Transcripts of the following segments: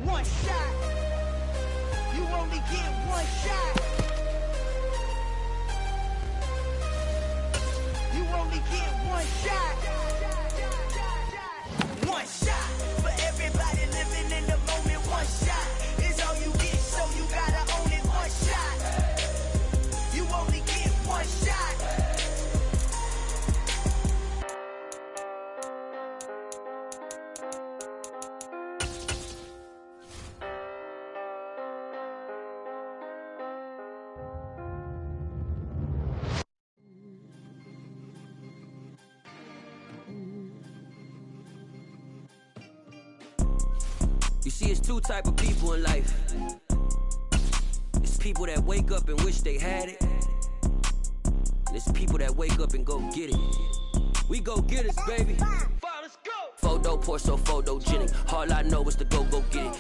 one shot. You only get one shot. You only get one shot. One shot for everybody living in the moment. One shot is all you get, so you gotta own it. One shot. You only get one shot. You see, it's two type of people in life. It's people that wake up and wish they had it. And it's people that wake up and go get it. We go get it, baby. Let's go. Photo poor, so photogenic. All I know is to go get it.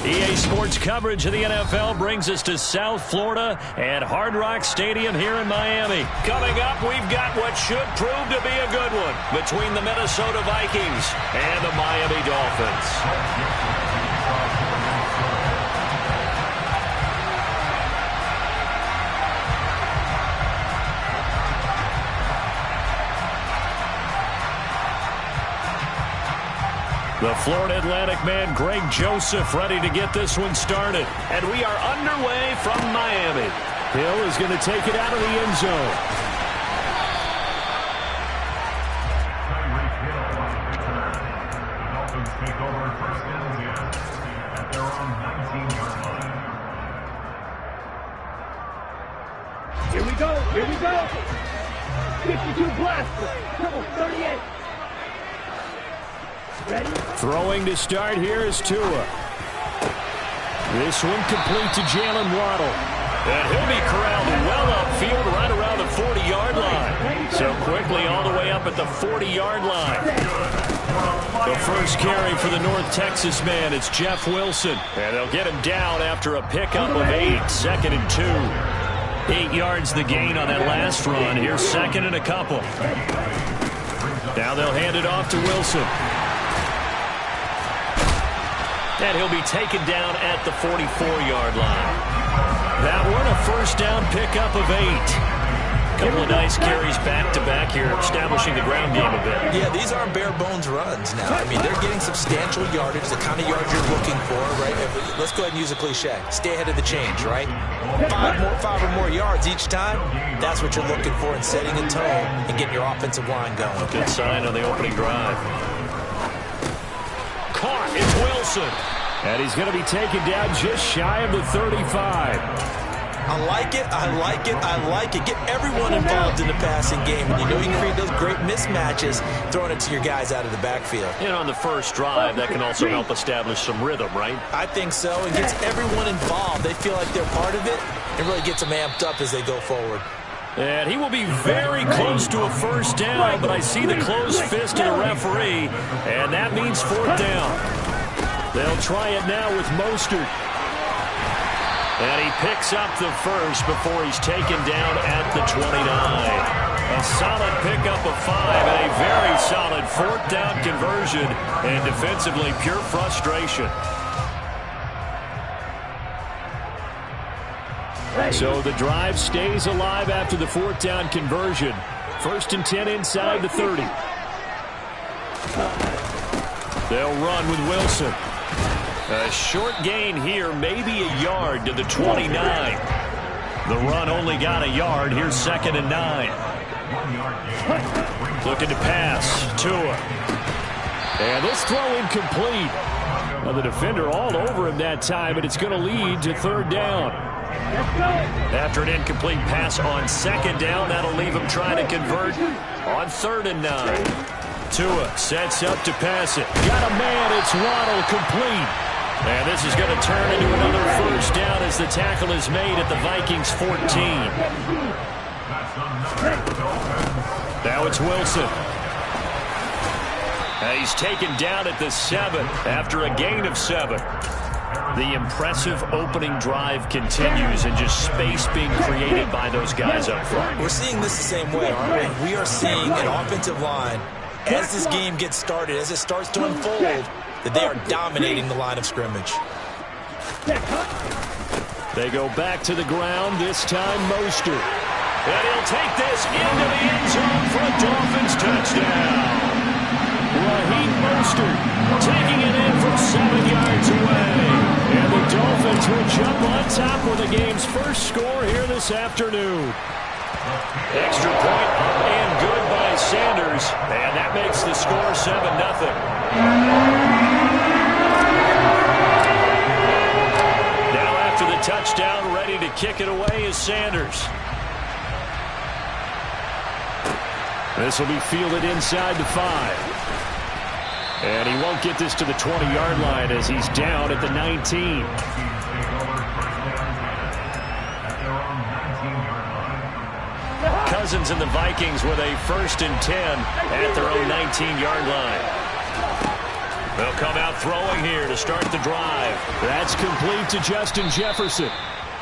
EA Sports coverage of the NFL brings us to South Florida at Hard Rock Stadium here in Miami. Coming up, we've got what should prove to be a good one between the Minnesota Vikings and the Miami Dolphins. The Florida Atlantic man, Greg Joseph, ready to get this one started. And we are underway from Miami. Hill is going to take it out of the end zone. Dolphins take over first and 10 at their own 19-yard line. Here we go. Here we go. 52 blast. Triple 38. Ready? Throwing to start here is Tua. This one complete to Jalen Waddle. And he'll be corralled well upfield right around the 40-yard line. So quickly all the way up at the 40-yard line. The first carry for the North Texas man, it's Jeff Wilson. And they'll get him down after a pickup of 8, 2nd and 2. 8 yards the gain on that last run. Here's 2nd and a couple. Now they'll hand it off to Wilson. And he'll be taken down at the 44-yard line. That one, a first down pickup of 8. Couple of nice carries back-to-back here, establishing the ground game a bit. Yeah, these aren't bare-bones runs now. I mean, they're getting substantial yardage, the kind of yards you're looking for, right? Let's go ahead and use a cliche. Stay ahead of the change, right? 5 or more yards each time, that's what you're looking for in setting a tone and getting your offensive line going. Good sign on the opening drive. Caught, it's Wilson. And he's going to be taken down just shy of the 35. I like it, I like it, I like it. Get everyone involved in the passing game. And you know you can create those great mismatches throwing it to your guys out of the backfield. And on the first drive, that can also help establish some rhythm, right? I think so. It gets everyone involved. They feel like they're part of it. It really gets them amped up as they go forward. And he will be very close to a first down, but I see the closed fist of the referee, and that means 4th down. They'll try it now with Mostert. And he picks up the first before he's taken down at the 29. A solid pickup of 5 and a very solid 4th down conversion, and defensively pure frustration. So the drive stays alive after the 4th down conversion. 1st and 10 inside the 30. They'll run with Wilson. A short gain here, maybe a yard to the 29. The run only got a yard. Here's 2nd and 9. Looking to pass. Tua. And this throw incomplete. Now the defender all over him that time, and it's going to lead to 3rd down. After an incomplete pass on 2nd down, that'll leave him trying to convert on 3rd and 9. Tua sets up to pass it. Got a man, it's Waddle, complete. And this is going to turn into another first down as the tackle is made at the Vikings 14. Now it's Wilson. And he's taken down at the 7 after a gain of 7. The impressive opening drive continues, and just space being created by those guys up front. We're seeing this the same way, aren't we? We are seeing an offensive line, as this game gets started, as it starts to unfold, that they are dominating the line of scrimmage. They go back to the ground, this time Mostert. And he'll take this into the end zone for a Dolphins touchdown. Raheem Mostert taking it in from 7 yards away. And the Dolphins will jump on top with the game's first score here this afternoon. Extra point up and good by Sanders. And that makes the score 7-0. Now after the touchdown, ready to kick it away is Sanders. This will be fielded inside the 5. And he won't get this to the 20-yard line as he's down at the 19. Cousins and the Vikings with a 1st and 10 at their own 19-yard line. They'll come out throwing here to start the drive. That's complete to Justin Jefferson.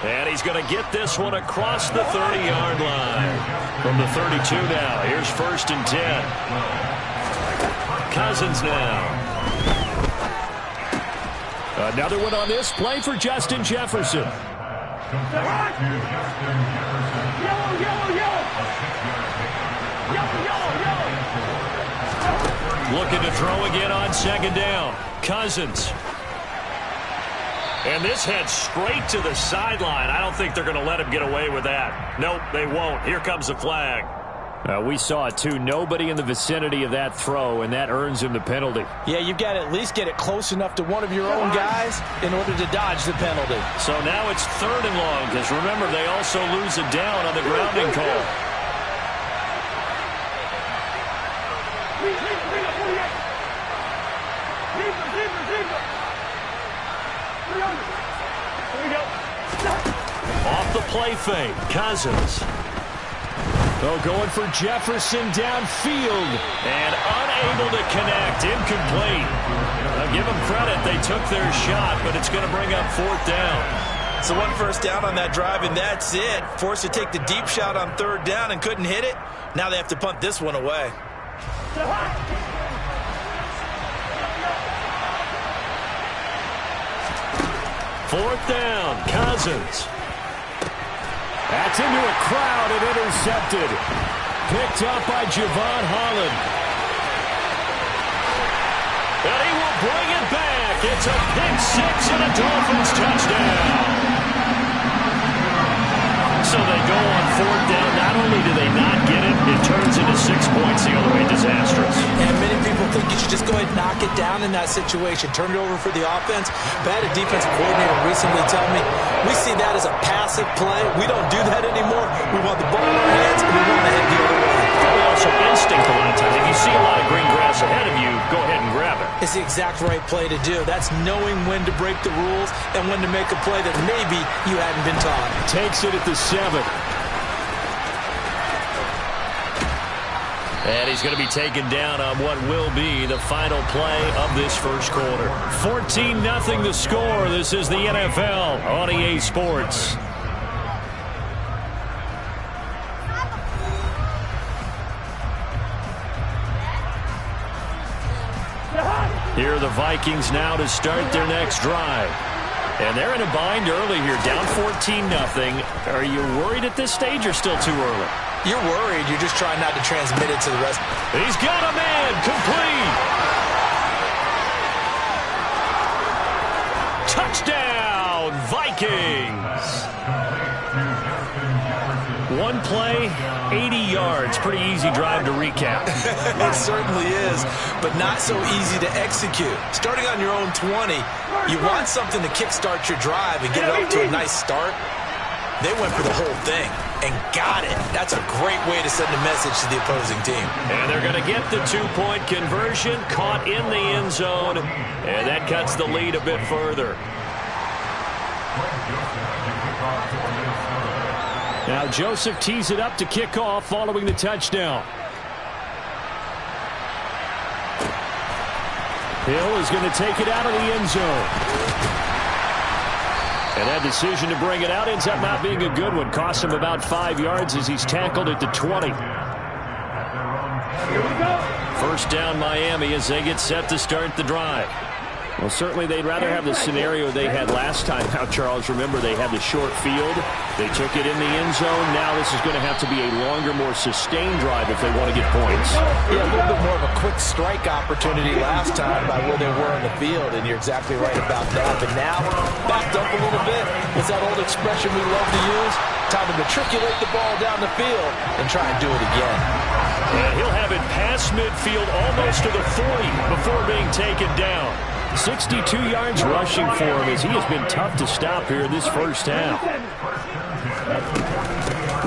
And he's going to get this one across the 30-yard line. From the 32 now, here's 1st and 10. Cousins now. Another one on this play for Justin Jefferson. Looking to throw again on 2nd down. Cousins. And this heads straight to the sideline. I don't think they're going to let him get away with that. Nope, they won't. Here comes the flag. We saw it, too. Nobody in the vicinity of that throw, and that earns him the penalty. Yeah, you've got to at least get it close enough to one of your own guys in order to dodge the penalty. So now it's 3rd and long, because remember, they also lose a down on the grounding call. Off the play fake, Cousins. Oh, going for Jefferson downfield. And unable to connect. Incomplete. I'll give them credit. They took their shot, but it's going to bring up 4th down. So 1 first down on that drive, and that's it. Forced to take the deep shot on 3rd down and couldn't hit it. Now they have to punt this one away. 4th down, Cousins. That's into a crowd and intercepted. Picked up by Javon Holland. And he will bring it back. It's a pick 6 and a Dolphins touchdown. So they go on 4th down. Not only do they not get it, it turns into 6 points the other way. Disastrous. And many people think you should just go ahead and knock it down in that situation. Turn it over for the offense. But I had a defensive coordinator recently tell me, we see that as a passive play. We don't do that anymore. We want the ball in our hands, and we want to head the other way. Probably also instinct a lot of times. If you see a lot of green grass ahead of you, go ahead and grab it. It's the exact right play to do. That's knowing when to break the rules and when to make a play that maybe you hadn't been taught. Takes it at the 7. And he's going to be taken down on what will be the final play of this first quarter. 14-0 the score. This is the NFL on EA Sports. Here are the Vikings now to start their next drive. And they're in a bind early here, down 14-0. Are you worried at this stage or still too early? You're worried. You're just trying not to transmit it to the rest. He's got a man. Complete. Touchdown, Vikings. One play, 80 yards. Pretty easy drive to recap. It certainly is, but not so easy to execute. Starting on your own 20, you want something to kickstart your drive and get it up to a nice start. They went for the whole thing and got it. That's a great way to send a message to the opposing team. And they're going to get the 2-point conversion, caught in the end zone, and that cuts the lead a bit further. Now Joseph tees it up to kick off following the touchdown. Hill is going to take it out of the end zone. And that decision to bring it out ends up not being a good one. Costs him about 5 yards as he's tackled at the 20. First down Miami as they get set to start the drive. Well, certainly they'd rather have the scenario they had last time. Now, Charles, remember they had the short field. They took it in the end zone. Now this is going to have to be a longer, more sustained drive if they want to get points. Yeah, a little bit more of a quick strike opportunity last time by where they were on the field, and you're exactly right about that. But now, backed up a little bit. It's that old expression we love to use. Time to matriculate the ball down the field and try and do it again. And he'll have it past midfield almost to the 40 before being taken down. 62 yards rushing for him as he has been tough to stop here in this first half.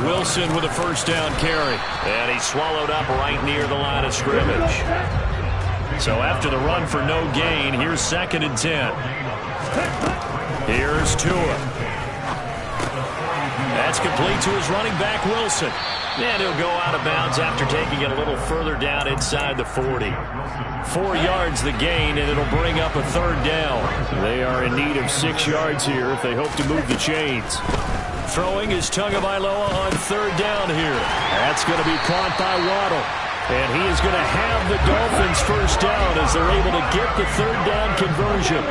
Wilson with a first down carry. And he's swallowed up right near the line of scrimmage. So after the run for no gain, here's 2nd and 10. Here's Tua. That's complete to his running back, Wilson. And he'll go out of bounds after taking it a little further down inside the 40. 4 yards the gain, and it'll bring up a 3rd down. They are in need of 6 yards here if they hope to move the chains. Throwing is Tagovailoa on 3rd down here. That's going to be caught by Waddle. And he is going to have the Dolphins first down as they're able to get the 3rd down conversion.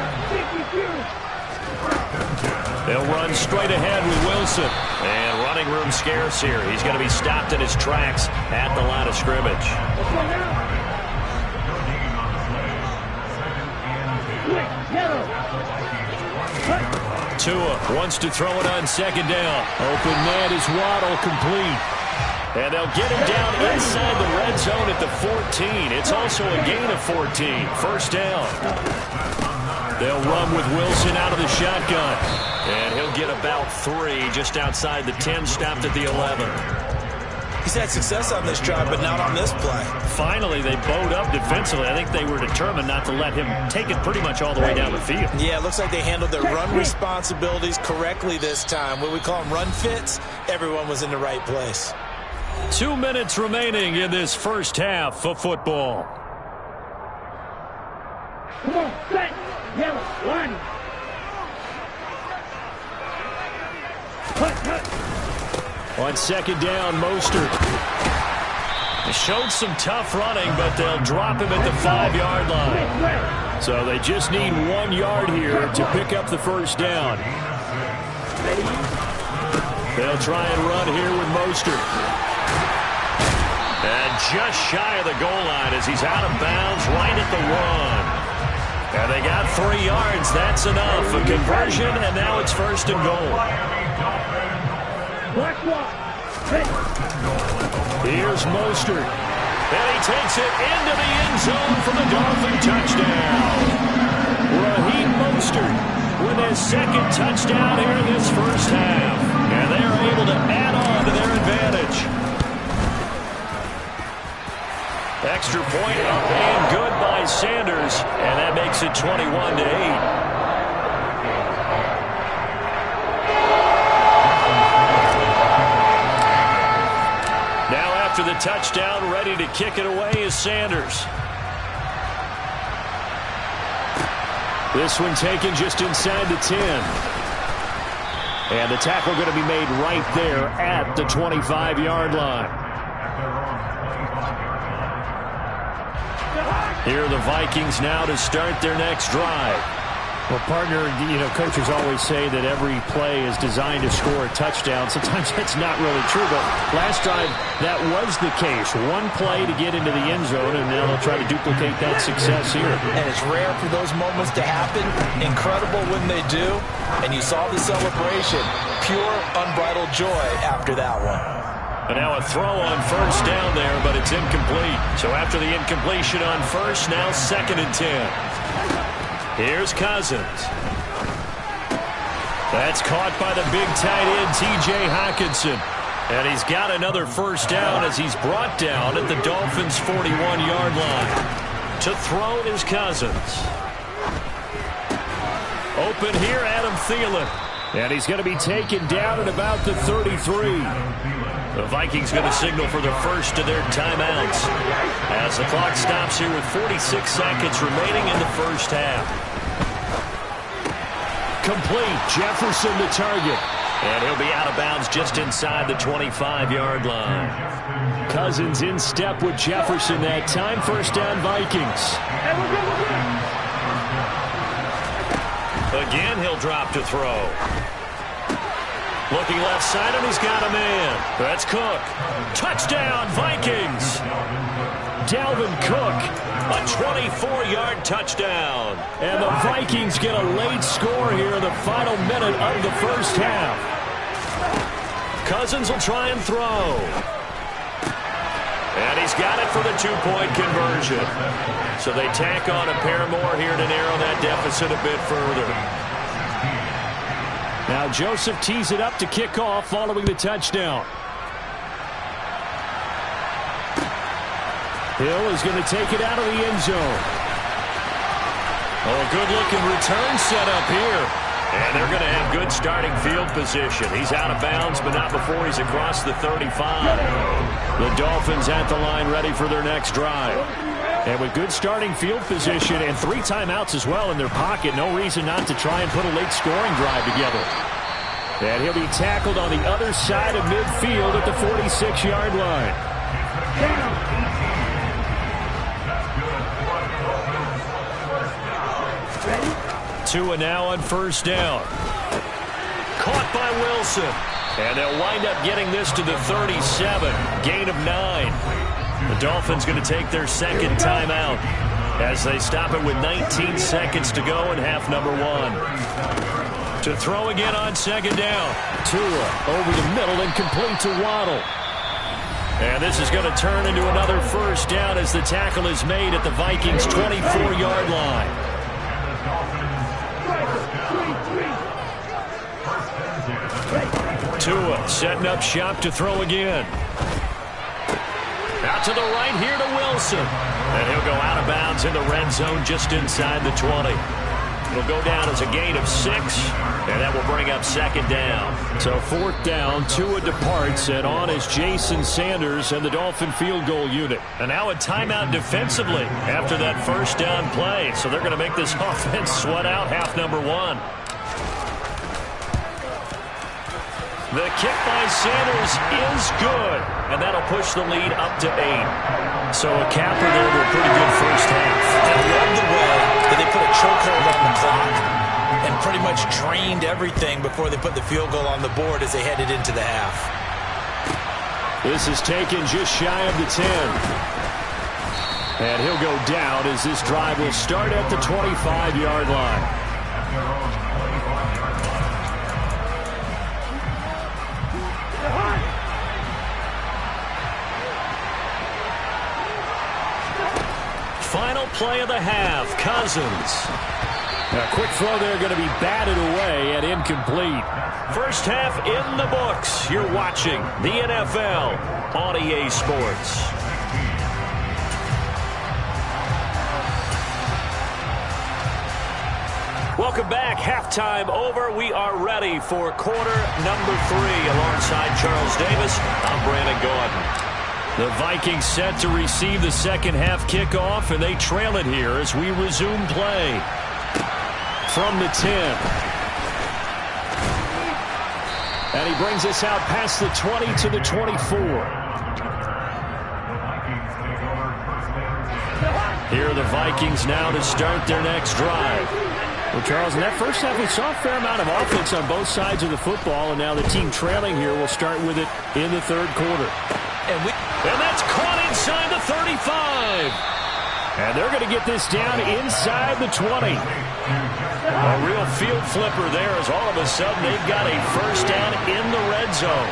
They'll run straight ahead with Wilson. And running room scarce here. He's going to be stopped in his tracks at the line of scrimmage. Tua wants to throw it on 2nd down. Open man is Waddle, complete. And they'll get him down inside the red zone at the 14. It's also a gain of 14. First down. They'll run with Wilson out of the shotgun. And he'll get about 3 just outside the 10, stopped at the 11. He's had success on this drive, but not on this play. Finally, they bowed up defensively. I think they were determined not to let him take it pretty much all the way down the field. Yeah, it looks like they handled their run responsibilities correctly this time. What we call them run fits, everyone was in the right place. 2 minutes remaining in this first half of football. Come on, set, yellow, line. On 2nd down, Mostert. They showed some tough running, but they'll drop him at the 5-yard line. So they just need 1 yard here to pick up the first down. They'll try and run here with Mostert. And just shy of the goal line as he's out of bounds right at the 1. And they got 3 yards. That's enough. A conversion, and now it's 1st and goal. Here's Mostert. And he takes it into the end zone for the Dolphin touchdown. Raheem Mostert with his 2nd touchdown here in this first half. And they are able to add on to their advantage. Extra point up and good by Sanders. And that makes it 21-8. After the touchdown, ready to kick it away is Sanders. This one taken just inside the 10. And the tackle going to be made right there at the 25-yard line. Here are the Vikings now to start their next drive. Well, partner, coaches always say that every play is designed to score a touchdown. Sometimes that's not really true, but last time that was the case. One play to get into the end zone, and now they'll try to duplicate that success here. And it's rare for those moments to happen. Incredible when they do. And you saw the celebration. Pure, unbridled joy after that one. And now a throw on 1st down there, but it's incomplete. So after the incompletion on 1st, now 2nd and 10. Here's Cousins. That's caught by the big tight end, T.J. Hockenson. And he's got another 1st down as he's brought down at the Dolphins' 41-yard line. To throw is Cousins. Open here, Adam Thielen. And he's going to be taken down at about the 33. The Vikings going to signal for the first of their timeouts as the clock stops here with 46 seconds remaining in the first half. Complete. Jefferson the target. And he'll be out of bounds just inside the 25-yard line. Cousins in step with Jefferson that time. 1st down Vikings. Again, he'll drop to throw. Looking left side, and he's got a man. That's Cook. Touchdown, Vikings. Dalvin Cook, a 24-yard touchdown. And the Vikings get a late score here in the final minute of the first half. Cousins will try and throw. And he's got it for the two-point conversion. So they tack on a pair more here to narrow that deficit a bit further. Now Joseph tees it up to kick off following the touchdown. Hill is going to take it out of the end zone. Oh, good-looking return set up here. And they're going to have good starting field position. He's out of bounds, but not before he's across the 35. The Dolphins at the line ready for their next drive. And with good starting field position and 3 timeouts as well in their pocket, no reason not to try and put a late scoring drive together. And he'll be tackled on the other side of midfield at the 46-yard line. Tua now on first down. Caught by Wilson. And they'll wind up getting this to the 37. Gain of 9. The Dolphins going to take their second timeout as they stop it with 19 seconds to go in half number 1. To throw again on second down. Tua over the middle and complete to Waddle. And this is going to turn into another first down as the tackle is made at the Vikings' 24-yard line. Tua setting up shop to throw again. Out to the right here to Wilson. And he'll go out of bounds in the red zone just inside the 20. It'll go down as a gain of 6, and that will bring up second down. So fourth down, Tua departs, and on is Jason Sanders and the Dolphin field goal unit. And now a timeout defensively after that first down play. So they're going to make this offense sweat out half number 1. The kick by Sanders is good, and that'll push the lead up to 8. So a capper there to a pretty good first half. I love the way that they put a chokehold on the clock and pretty much drained everything before they put the field goal on the board as they headed into the half. This is taken just shy of the 10. And he'll go down as this drive will start at the 25-yard line. Final play of the half, Cousins. A quick throw there going to be batted away and incomplete. First half in the books. You're watching the NFL on EA Sports. Welcome back. Halftime over. We are ready for quarter number 3. Alongside Charles Davis, I'm Brandon Gordon. The Vikings set to receive the second half kickoff, and they trail it here as we resume play. From the 10. And he brings us out past the 20 to the 24. Here are the Vikings now to start their next drive. Well, Charles, in that first half, we saw a fair amount of offense on both sides of the football, and now the team trailing here will start with it in the third quarter. And that's caught inside the 35. And they're going to get this down inside the 20. A real field flipper there as all of a sudden they've got a first down in the red zone.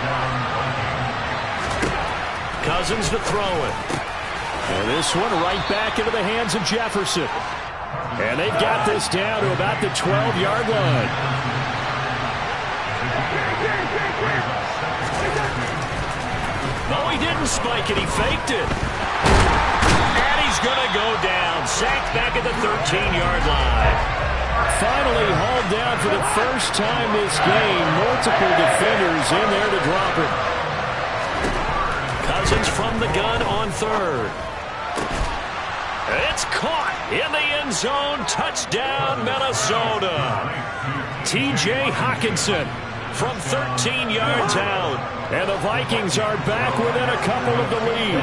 Cousins to throw it. And this one right back into the hands of Jefferson. And they've got this down to about the 12-yard line. No, he didn't spike it. He faked it. And he's going to go down. Sacked back at the 13-yard line. Finally hauled down for the first time this game. Multiple defenders in there to drop it. Cousins from the gun on third. It's caught in the end zone. Touchdown, Minnesota. T.J. Hockenson from 13 yards out. And the Vikings are back within a couple of the lead.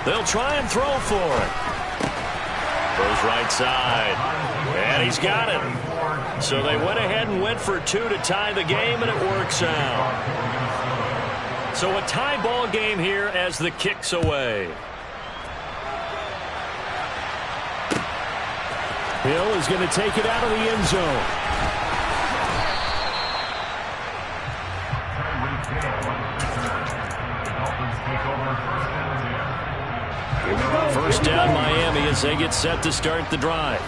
They'll try and throw for it. Goes right side. And he's got it. So they went ahead and went for 2 to tie the game, and it works out. So a tie ball game here as the kick's away. Hill is going to take it out of the end zone. First down Miami as they get set to start the drive.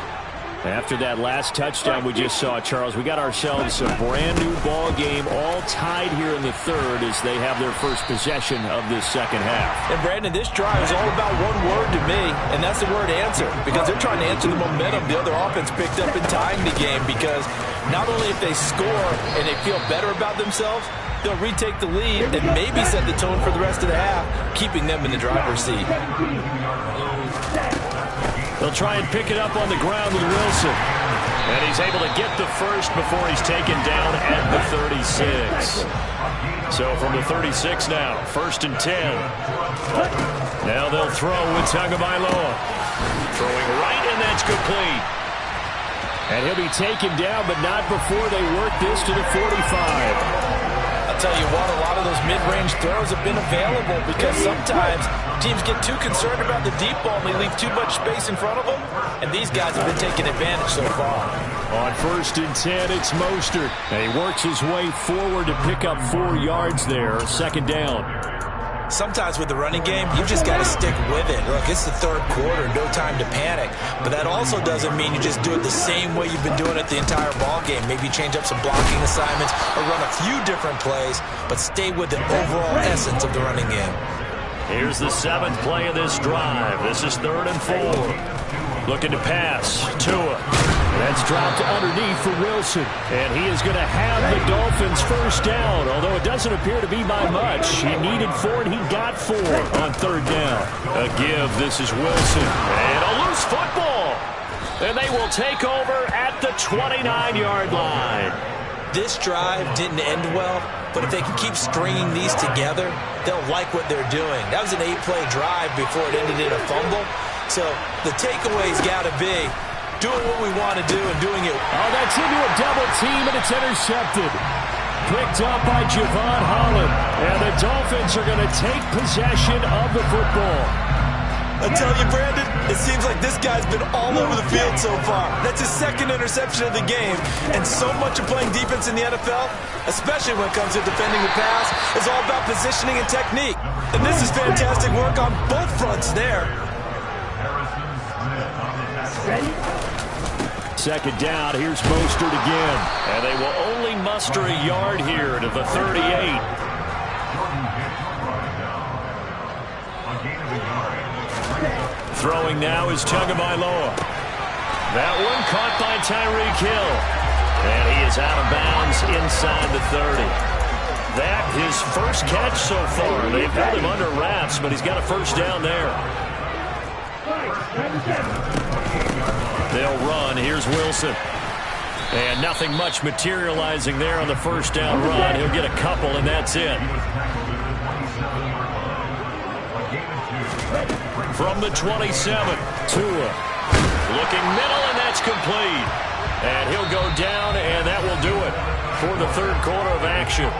After that last touchdown we just saw, Charles, we got ourselves a brand new ball game, all tied here in the third as they have their first possession of this second half. And Brandon, this drive is all about one word to me, and that's the word answer, because they're trying to answer the momentum the other offense picked up in tying the game, because not only if they score and they feel better about themselves, they'll retake the lead and maybe set the tone for the rest of the half, keeping them in the driver's seat. They'll try and pick it up on the ground with Wilson. And he's able to get the first before he's taken down at the 36. So from the 36 now, 1st and 10. Now they'll throw with Tagovailoa. Throwing right, and that's complete. And he'll be taken down, but not before they work this to the 45. I'll tell you what, a lot of those mid-range throws have been available because sometimes teams get too concerned about the deep ball and they leave too much space in front of them, and these guys have been taking advantage so far. On 1st and 10, it's Mostert. And he works his way forward to pick up 4 yards there, 2nd down. Sometimes with the running game, you just got to stick with it. Look, it's the third quarter, no time to panic. But that also doesn't mean you just do it the same way you've been doing it the entire ball game. Maybe change up some blocking assignments or run a few different plays, but stay with the overall essence of the running game. Here's the 7th play of this drive. This is 3rd and 4. Looking to pass. Tua. That's dropped underneath for Wilson. And he is going to have the Dolphins first down, although it doesn't appear to be by much. He needed 4, and he got 4 on 3rd down. A give. This is Wilson. And a loose football. And they will take over at the 29-yard line. This drive didn't end well, but if they can keep stringing these together, they'll like what they're doing. That was an 8-play drive before it ended in a fumble. So the takeaway's got to be doing what we want to do and doing it. Oh, that's into a double team, and it's intercepted. Picked up by Javon Holland. And the Dolphins are going to take possession of the football. I tell you, Brandon, it seems like this guy's been all over the field so far. That's his 2nd interception of the game. And so much of playing defense in the NFL, especially when it comes to defending the pass, is all about positioning and technique. And this is fantastic work on both fronts there. 2nd down, here's Mostert again. And they will only muster a yard here to the 38. Throwing now is Tagovailoa. That one caught by Tyreek Hill. And he is out of bounds inside the 30. That his first catch so far. They've held him under wraps, but he's got a first down there. They'll run. Here's Wilson. And nothing much materializing there on the first down run. He'll get a couple, and that's it. From the 27, Tua. Looking middle, and that's complete. And he'll go down, and that will do it for the 3rd quarter of action.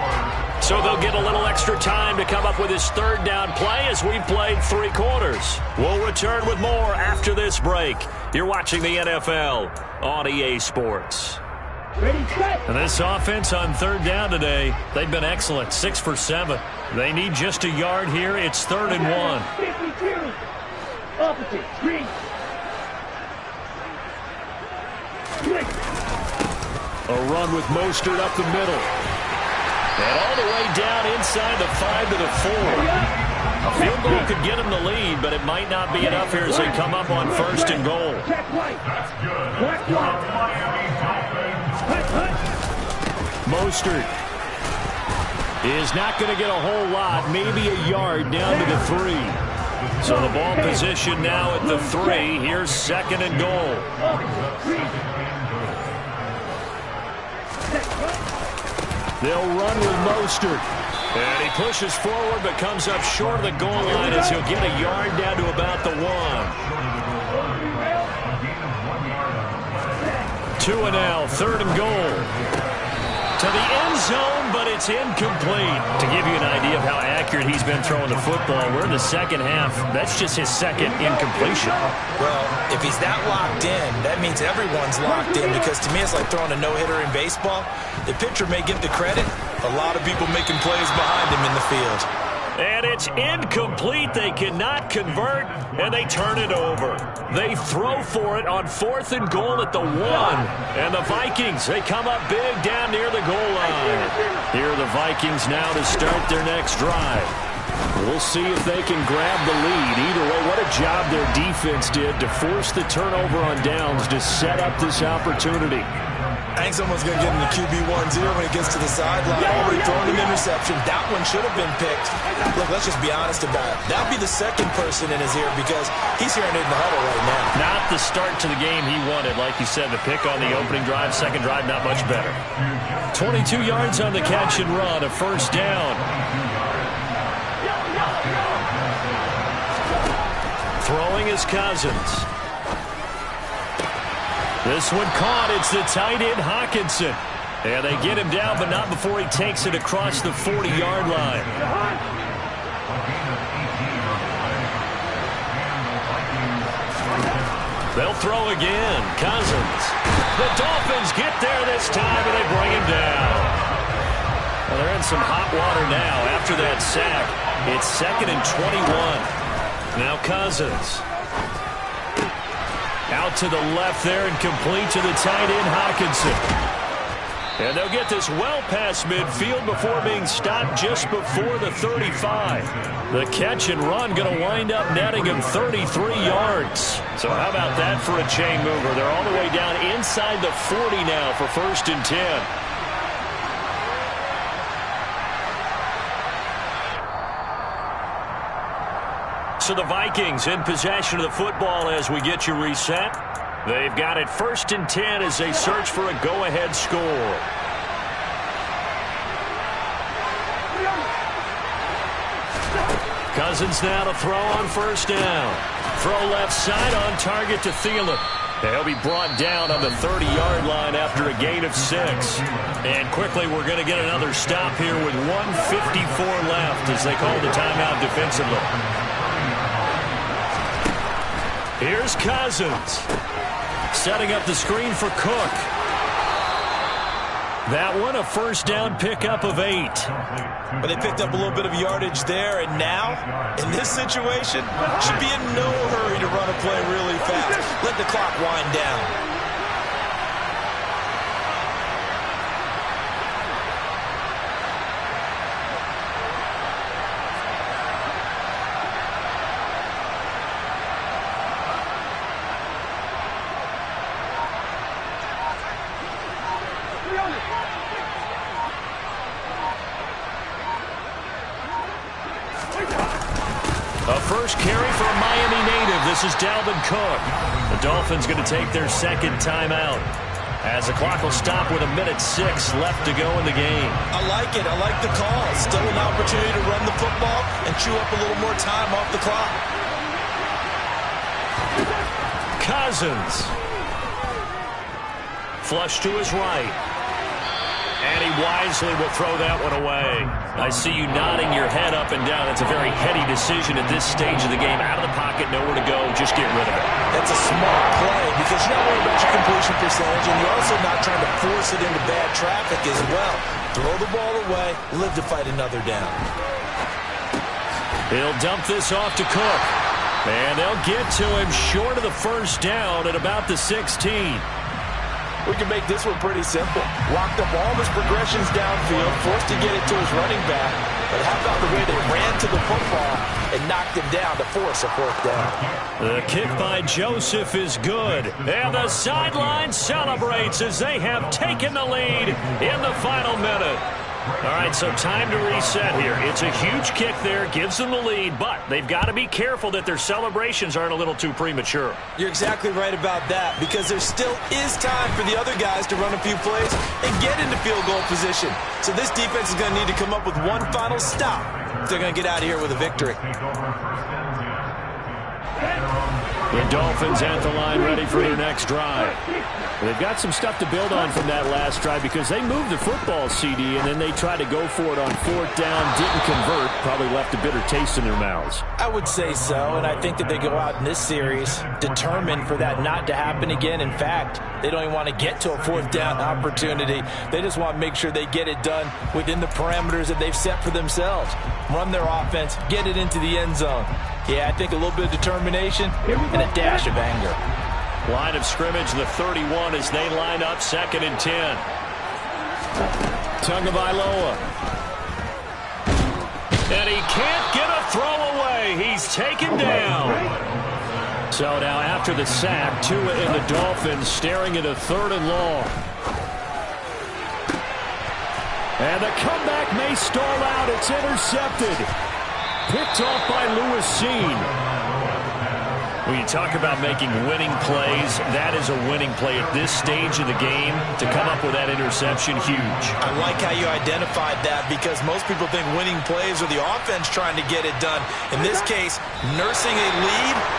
So they'll get a little extra time to come up with his 3rd down play as we've played 3 quarters. We'll return with more after this break. You're watching the NFL on EA Sports. And this offense on 3rd down today, they've been excellent, 6 for 7. They need just a yard here. It's 3rd and 1. Opposite, screen. A run with Mostert up the middle. And all the way down inside the 5 to the 4. A field goal could get them the lead, but it might not be enough here as they come up on 1st and goal. Mostert is not going to get a whole lot, maybe a yard down to the 3. So the ball position now at the 3. Here's 2nd and goal. They'll run with Mostert. And he pushes forward but comes up short of the goal line as he'll get a yard down to about the 1. Tua now, 3rd and goal. To the end zone, but it's incomplete. To give you an idea of how accurate he's been throwing the football, we're in the second half. That's just his second incompletion. Well, if he's that locked in, that means everyone's locked in, because to me it's like throwing a no-hitter in baseball. The pitcher may get the credit. A lot of people making plays behind him in the field. And it's incomplete. They cannot convert, and they turn it over. They throw for it on 4th and goal at the 1. And the Vikings, they come up big down near the goal line. Here are the Vikings now to start their next drive. We'll see if they can grab the lead. Either way, what a job their defense did to force the turnover on downs to set up this opportunity. I think someone's going to get in the QB1-0 when he gets to the sideline. Already thrown an interception. That one should have been picked. Look, let's just be honest about it. That'll be the second person in his ear, because he's hearing it in the huddle right now. Not the start to the game he wanted. Like you said, the pick on the opening drive, second drive, not much better. 22 yards on the catch and run, a 1st down. Throwing is Cousins. This one caught. It's the tight end, Hockenson. And they get him down, but not before he takes it across the 40-yard line. They'll throw again. Cousins. The Dolphins get there this time, and they bring him down. Well, they're in some hot water now after that sack. It's 2nd and 21. Now Cousins. Out to the left there and complete to the tight end, Hockenson. And they'll get this well past midfield before being stopped just before the 35. The catch and run going to wind up netting him 33 yards. So how about that for a chain mover? They're all the way down inside the 40 now for 1st and 10. So the Vikings in possession of the football as we get you reset. They've got it 1st and 10 as they search for a go-ahead score. Cousins now to throw on 1st down. Throw left side on target to Thielen. They'll be brought down on the 30-yard line after a gain of 6. And quickly we're going to get another stop here with 1:54 left as they call the timeout defensively. Here's Cousins. Setting up the screen for Cook. That one, a 1st down pickup of 8. But they picked up a little bit of yardage there, and now, in this situation, should be in no hurry to run a play really fast. Let the clock wind down. A first carry for a Miami native. This is Dalvin Cook. The Dolphins going to take their 2nd timeout as the clock will stop with 1:06 left to go in the game. I like it. I like the call. Still an opportunity to run the football and chew up a little more time off the clock. Cousins. Flush to his right. And he wisely will throw that one away. I see you nodding your head up and down. It's a very heady decision at this stage of the game. Out of the pocket, nowhere to go. Just get rid of it. That's a smart play because you're not worried about your completion percentage, and you're also not trying to force it into bad traffic as well. Throw the ball away, live to fight another down. He'll dump this off to Cook. And they'll get to him short of the 1st down at about the 16. We can make this one pretty simple. Locked up all of his progressions downfield, forced to get it to his running back. But how about the way they ran to the football and knocked him down to force a 4th down? The kick by Joseph is good. And the sideline celebrates as they have taken the lead in the final minute. All right, so time to reset here. It's a huge kick there, gives them the lead, but they've got to be careful that their celebrations aren't a little too premature. You're exactly right about that, because there still is time for the other guys to run a few plays and get into field goal position. So this defense is going to need to come up with one final stop if they're going to get out of here with a victory. The Dolphins at the line ready for their next drive. They've got some stuff to build on from that last drive because they moved the football, CD, and then they tried to go for it on fourth down, didn't convert, probably left a bitter taste in their mouths. I would say so, and I think that they go out in this series determined for that not to happen again. In fact, they don't even want to get to a fourth down opportunity. They just want to make sure they get it done within the parameters that they've set for themselves. Run their offense, get it into the end zone. Yeah, I think a little bit of determination and a dash of anger. Line of scrimmage, the 31 as they line up 2nd and 10. Tagovailoa. And he can't get a throw away. He's taken down. So now after the sack, Tua and the Dolphins staring at a 3rd and long. And the comeback may stall out. It's intercepted. Picked off by Lewis Cine. When you talk about making winning plays, that is a winning play at this stage of the game. To come up with that interception, huge. I like how you identified that because most people think winning plays are the offense trying to get it done. In this case, nursing a lead